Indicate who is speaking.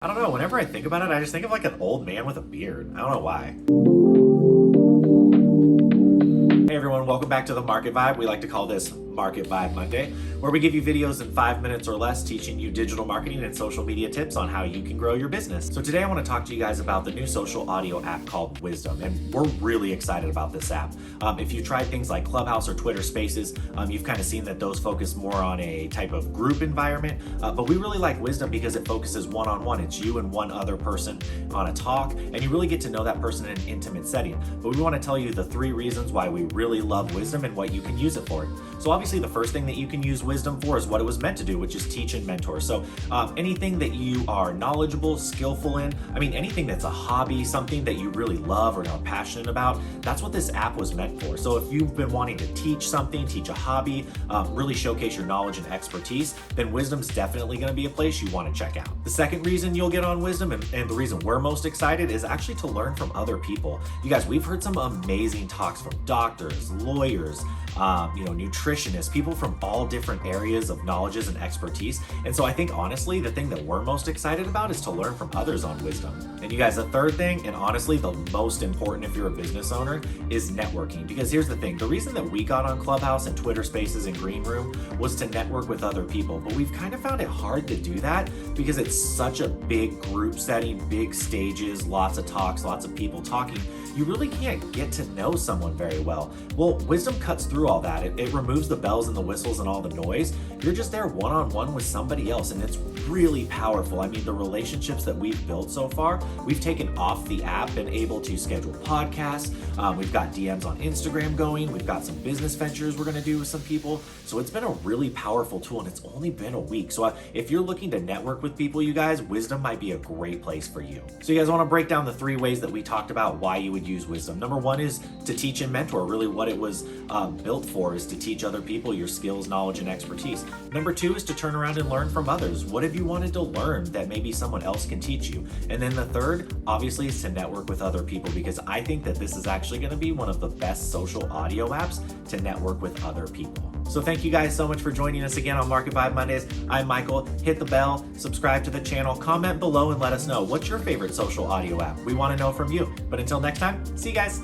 Speaker 1: I don't know, whenever I think about it, I just think of like an old man with a beard. I don't know why. Hey everyone, welcome back to The Market Vibe. We like to call this Market Vibe Monday, where we give you videos in 5 minutes or less teaching you digital marketing and social media tips on how you can grow your business. So today I want to talk to you guys about the new social audio app called Wisdom, and we're really excited about this app. If you tried things like Clubhouse or Twitter Spaces, you've kind of seen that those focus more on a type of group environment, but we really like Wisdom because it focuses one-on-one. It's you and one other person on a talk, and you really get to know that person in an intimate setting. But we want to tell you the 3 reasons why we really love Wisdom and what you can use it for. So obviously the first thing that you can use Wisdom for is what it was meant to do, which is teach and mentor. So anything that you are knowledgeable, skillful in, anything that's a hobby, something that you really love or are passionate about, that's what this app was meant for. So if you've been wanting to teach something, teach a hobby, really showcase your knowledge and expertise, then Wisdom's definitely going to be a place you want to check out. The second reason you'll get on Wisdom, and the reason we're most excited, is actually to learn from other people. You guys, we've heard some amazing talks from doctors, lawyers, nutritionists, people from all different areas of knowledges and expertise. And so I think honestly, the thing that we're most excited about is to learn from others on Wisdom. And you guys, the third thing, and honestly the most important if you're a business owner, is networking. Because here's the thing, the reason that we got on Clubhouse and Twitter Spaces and Green Room was to network with other people. But we've kind of found it hard to do that because it's such a big group setting, big stages, lots of talks, lots of people talking. You really can't get to know someone very well. Well, Wisdom cuts through all that. It removes the bells and the whistles and all the noise. You're just there one-on-one with somebody else, and it's really powerful. The relationships that we've built so far, we've taken off the app, been able to schedule podcasts. We've got DMs on Instagram going. We've got some business ventures we're gonna do with some people. So it's been a really powerful tool, and it's only been a week. So if you're looking to network with people, you guys, Wisdom might be a great place for you. So you guys wanna break down the 3 ways that we talked about why you would use Wisdom. Number 1 is to teach and mentor. Really what it was built for is to teach other people your skills, knowledge, and expertise. Number 2 is to turn around and learn from others. What have you wanted to learn that maybe someone else can teach you? And then the third, obviously, is to network with other people, because I think that this is actually going to be one of the best social audio apps to network with other people. So thank you guys so much for joining us again on Market Vibe Mondays. I'm Michael. Hit the bell, subscribe to the channel, comment below, and let us know what's your favorite social audio app. We want to know from you. But until next time, see you guys.